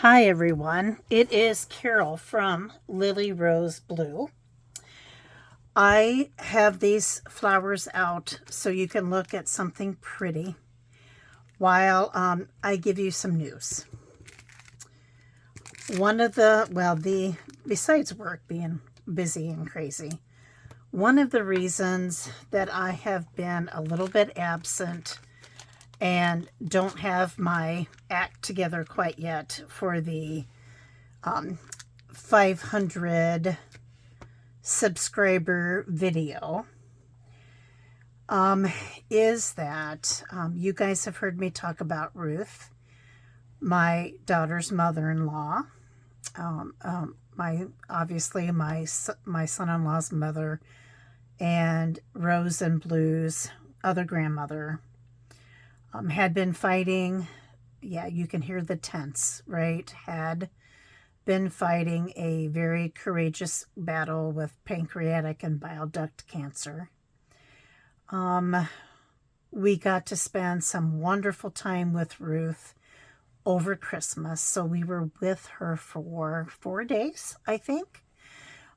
Hi everyone, it is Carol from Lily Rose Blue. I have these flowers out so you can look at something pretty while I give you some news. Besides work being busy and crazy, one of the reasons that I have been a little bit absent and don't have my act together quite yet for the 500 subscriber video is that you guys have heard me talk about Ruth, my daughter's mother-in-law, my son-in-law's mother, and Rose and Blue's other grandmother had been fighting. Yeah, you can hear the tense, right? Had been fighting a very courageous battle with pancreatic and bile duct cancer. We got to spend some wonderful time with Ruth over Christmas. So we were with her for 4 days, I think.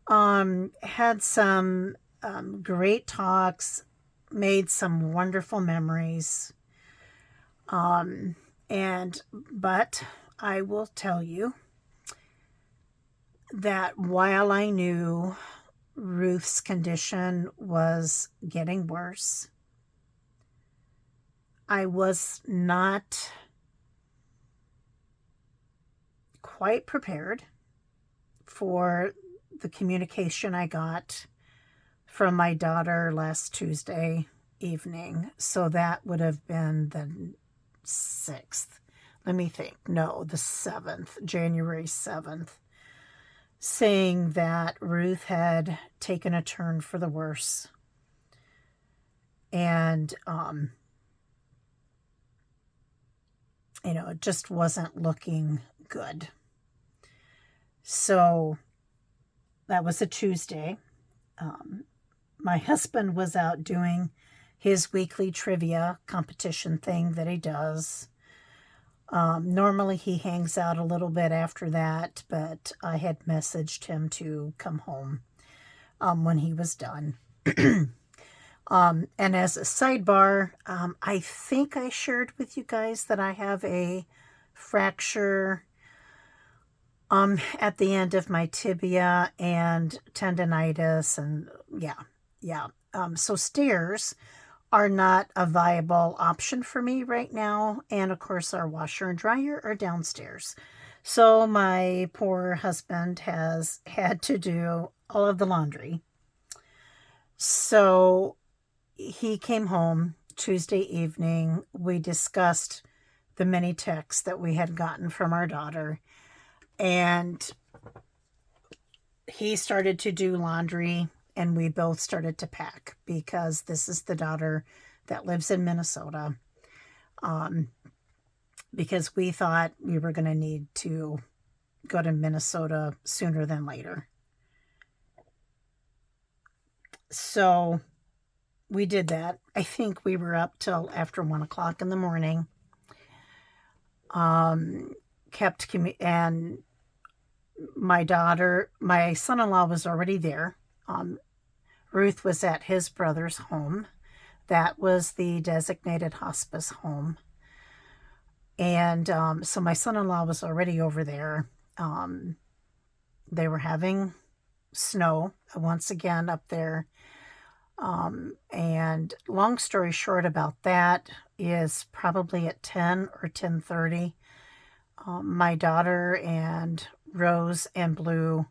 Had some great talks, made some wonderful memories. But I will tell you that while I knew Ruth's condition was getting worse, I was not quite prepared for the communication I got from my daughter last Tuesday evening. So that would have been the 6th. Let me think. No, the 7th, January 7th, saying that Ruth had taken a turn for the worse. And, it just wasn't looking good. So that was a Tuesday. My husband was out doing his weekly trivia competition thing that he does. Normally he hangs out a little bit after that, but I had messaged him to come home when he was done. And as a sidebar, I think I shared with you guys that I have a fracture at the end of my tibia and tendonitis, and yeah. So stairs are not a viable option for me right now. And of course, our washer and dryer are downstairs. So my poor husband has had to do all of the laundry. So he came home Tuesday evening. We discussed the many texts that we had gotten from our daughter. And he started to do laundry, and we both started to pack because this is the daughter that lives in Minnesota. Because we thought we were going to need to go to Minnesota sooner than later. So we did that. I think we were up till after 1 o'clock in the morning. And my son-in-law was already there. Ruth was at his brother's home. That was the designated hospice home. And so my son-in-law was already over there. They were having snow once again up there. And long story short about that is probably at 10 or 10:30, my daughter and Rose and Blue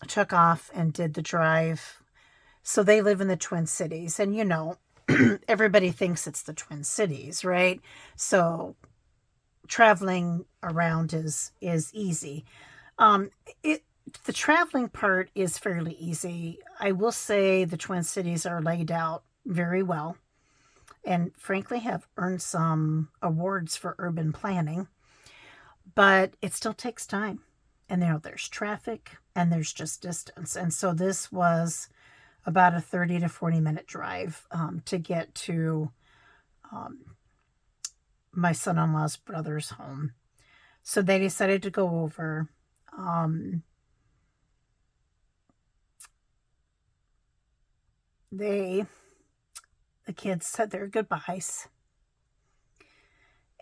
took off and did the drive. So they live in the Twin Cities, and everybody thinks it's the Twin Cities, right? So traveling around is easy. The traveling part is fairly easy. I will say the Twin Cities are laid out very well, and frankly have earned some awards for urban planning, but it still takes time. And there's traffic and there's just distance. And so this was about a 30 to 40 minute drive to get to my son-in-law's brother's home. So they decided to go over. Um, the kids said their goodbyes,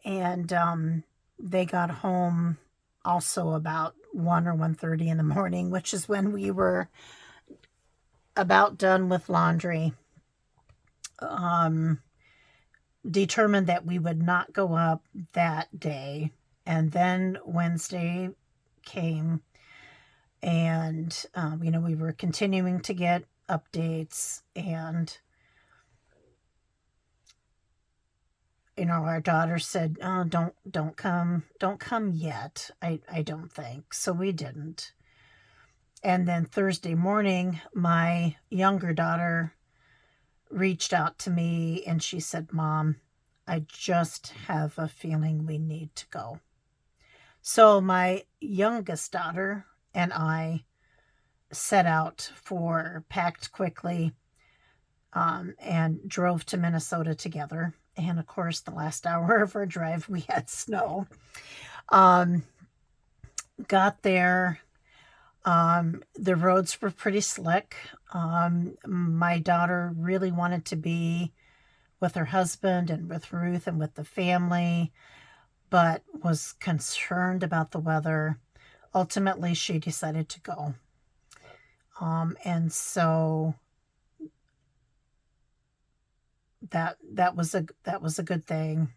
and they got home also about 1 or 1:30 in the morning, which is when we were about done with laundry. Um, Determined that we would not go up that day. And then Wednesday came, and, we were continuing to get updates, and, our daughter said, "Oh, don't come yet. I don't think." So we didn't. And then Thursday morning, my younger daughter reached out to me and she said, "Mom, I just have a feeling we need to go." So my youngest daughter and I set out packed quickly, and drove to Minnesota together. And of course, the last hour of our drive, we had snow. Um, Got there. The roads were pretty slick. My daughter really wanted to be with her husband and with Ruth and with the family, but was concerned about the weather. Ultimately, she decided to go. And so that was a good thing.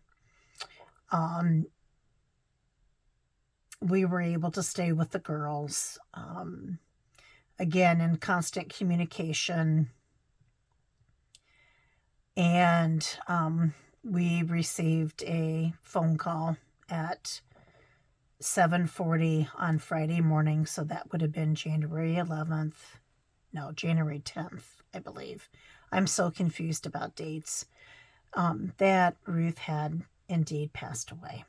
We were able to stay with the girls, again in constant communication, and we received a phone call at 7:40 on Friday morning, so that would have been January 11th. No, January 10th, I believe. I'm so confused about dates. That Ruth had indeed passed away.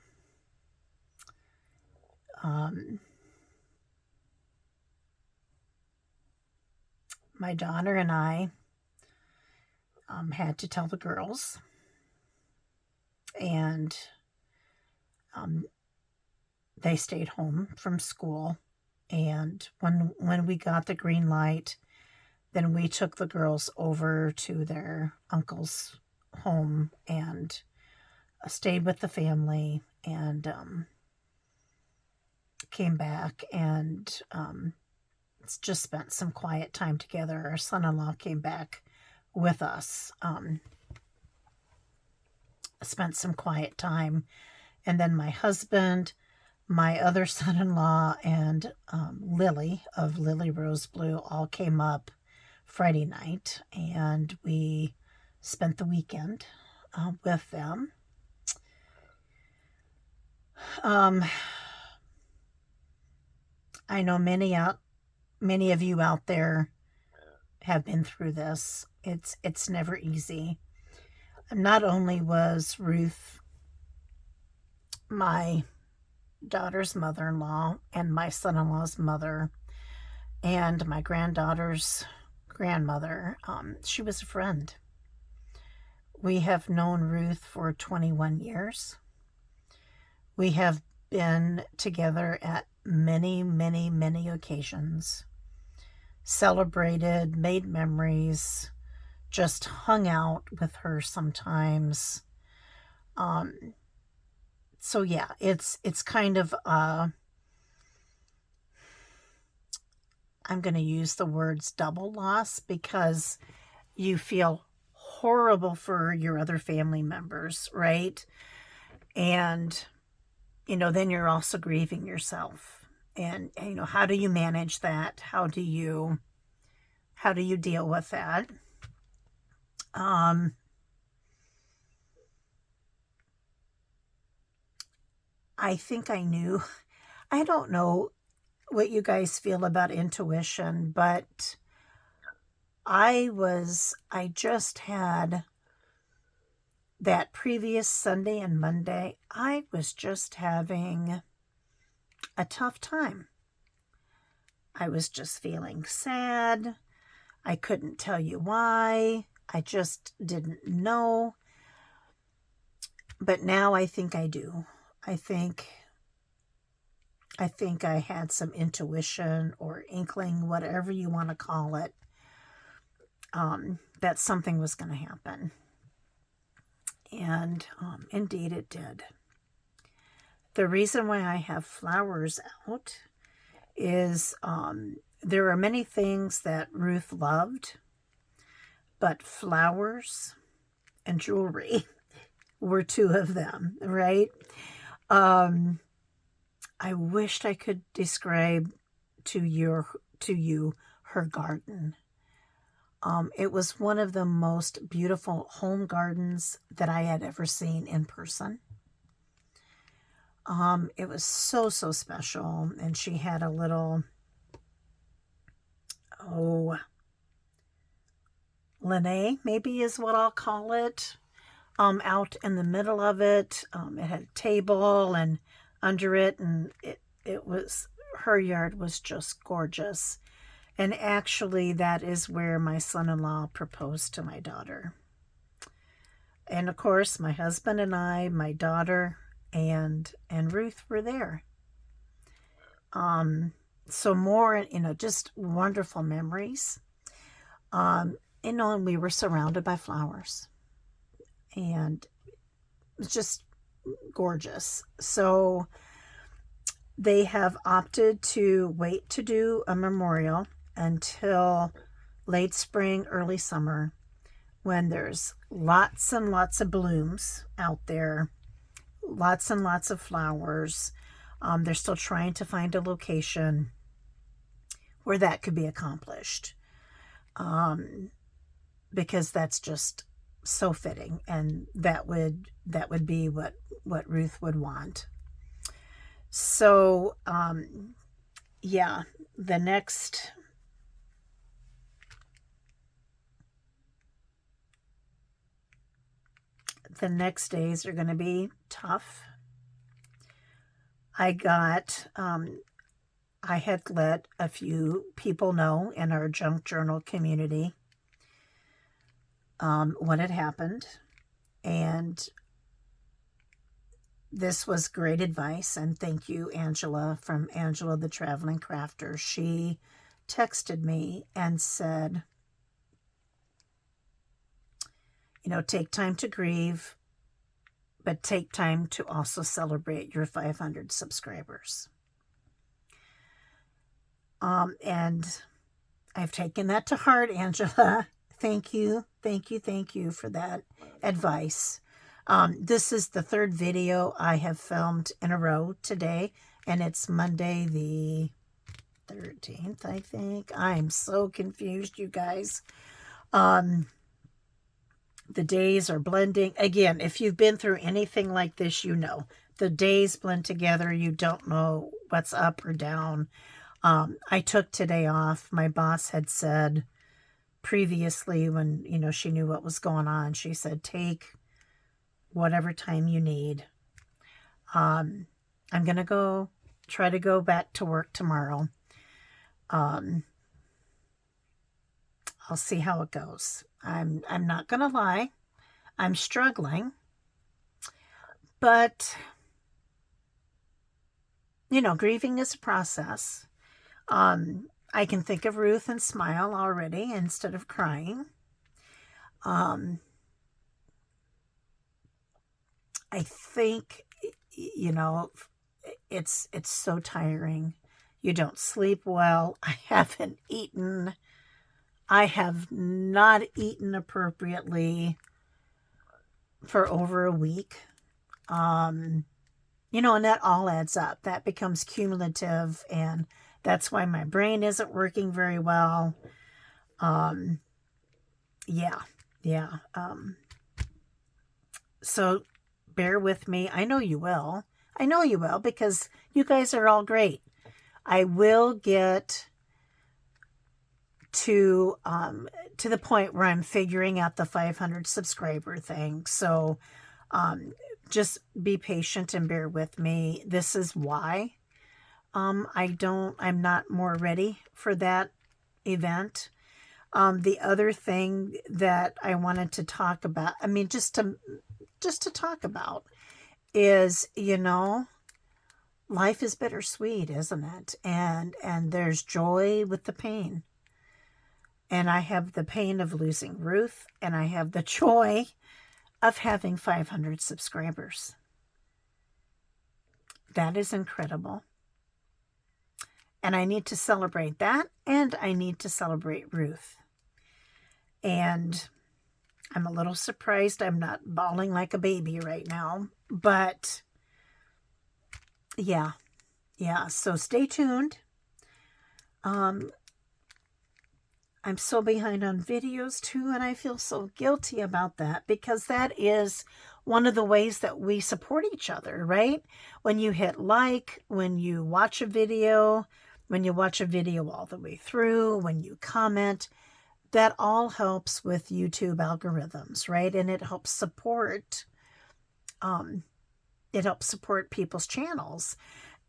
My daughter and I had to tell the girls, and they stayed home from school. And when we got the green light, then we took the girls over to their uncle's home and stayed with the family, and came back and just spent some quiet time together. Our son-in-law came back with us, spent some quiet time, and then my husband, my other son-in-law, and Lily of Lily Rose Blue all came up Friday night, and we spent the weekend with them. I know many of you out there have been through this. It's never easy. Not only was Ruth my daughter's mother-in-law and my son-in-law's mother and my granddaughter's grandmother, she was a friend. We have known Ruth for 21 years. We have been together at many, many, many occasions, celebrated, made memories, just hung out with her sometimes. So yeah, it's kind of I'm going to use the words double loss, because you feel horrible for your other family members, right? And then you're also grieving yourself. And how do you manage that? How do you deal with that? I think I knew. I don't know what you guys feel about intuition, but I just had that previous Sunday and Monday, I was just having a tough time. I was just feeling sad. I couldn't tell you why. I just didn't know. But now I think I do. I think I think I had some intuition or inkling, whatever you want to call it, that something was going to happen. And indeed it did. The reason why I have flowers out is there are many things that Ruth loved, but flowers and jewelry were two of them, right? I wished I could describe to you her garden. It was one of the most beautiful home gardens that I had ever seen in person. It was so, so special. And she had a little, Lene, maybe is what I'll call it, out in the middle of it. It had a table and under it, and it was, her yard was just gorgeous. And actually, that is where my son-in-law proposed to my daughter. And of course, my husband and I, my daughter, and Ruth were there. So more, just wonderful memories. And we were surrounded by flowers. And it was just gorgeous. So they have opted to wait to do a memorial until late spring, early summer, when there's lots and lots of blooms out there, lots and lots of flowers. They're still trying to find a location where that could be accomplished, because that's just so fitting, and that would be what Ruth would want. So yeah, the next days are going to be tough. I had let a few people know in our junk journal community what had happened, and this was great advice, and thank you, Angela, from Angela the Traveling Crafter. She texted me and said, take time to grieve, but take time to also celebrate your 500 subscribers. And I've taken that to heart, Angela. Thank you for that advice. This is the third video I have filmed in a row today, and it's Monday the 13th, I think. I'm so confused, you guys. The days are blending. Again, if you've been through anything like this, the days blend together. You don't know what's up or down. I took today off. My boss had said previously, when, she knew what was going on, she said, take whatever time you need. I'm going to try to go back to work tomorrow. I'll see how it goes. I'm not going to lie. I'm struggling. But, grieving is a process. I can think of Ruth and smile already instead of crying. I think, it's so tiring. You don't sleep well. I haven't eaten. I have not eaten appropriately for over a week. And that all adds up. That becomes cumulative, and that's why my brain isn't working very well. Yeah. So bear with me. I know you will. Because you guys are all great. I will get to the point where I'm figuring out the 500 subscriber thing. So just be patient and bear with me. This is why I'm not more ready for that event. The other thing that I wanted to talk about, just to talk about, is, life is bittersweet, isn't it? And there's joy with the pain. And I have the pain of losing Ruth, and I have the joy of having 500 subscribers. That is incredible. And I need to celebrate that, and I need to celebrate Ruth. And I'm a little surprised I'm not bawling like a baby right now, but yeah, so stay tuned. I'm so behind on videos too, and I feel so guilty about that, because that is one of the ways that we support each other, right? When you hit like, when you watch a video, when you watch a video all the way through, when you comment, that all helps with YouTube algorithms, right? And it helps support people's channels.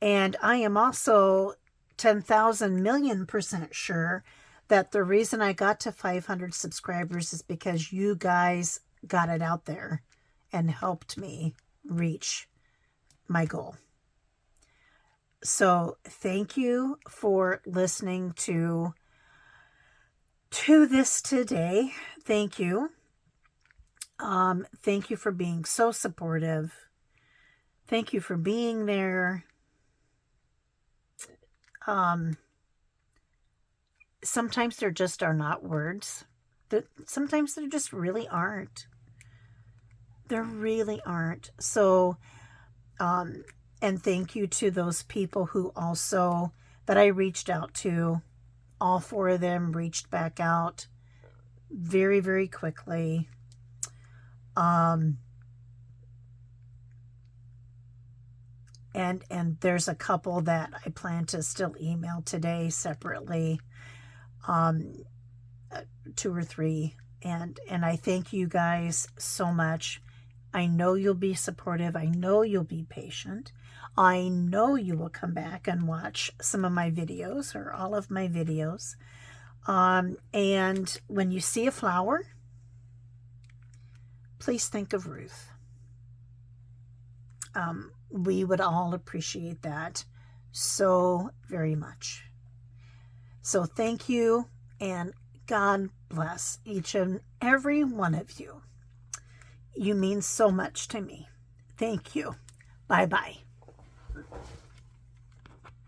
And I am also 10,000 million% sure that the reason I got to 500 subscribers is because you guys got it out there and helped me reach my goal. So thank you for listening to this today. Thank you. Thank you for being so supportive. Thank you for being there. Sometimes there just are not words. Sometimes there just really aren't. There really aren't. So, and thank you to those people who also, that I reached out to. All 4 of them reached back out very, very quickly. And there's a couple that I plan to still email today separately, 2 or 3. And I thank you guys so much. I know you'll be supportive. I know you'll be patient. I know you will come back and watch some of my videos or all of my videos. And when you see a flower, please think of Ruth. We would all appreciate that so very much. So thank you, and God bless each and every one of you. You mean so much to me. Thank you. Bye-bye.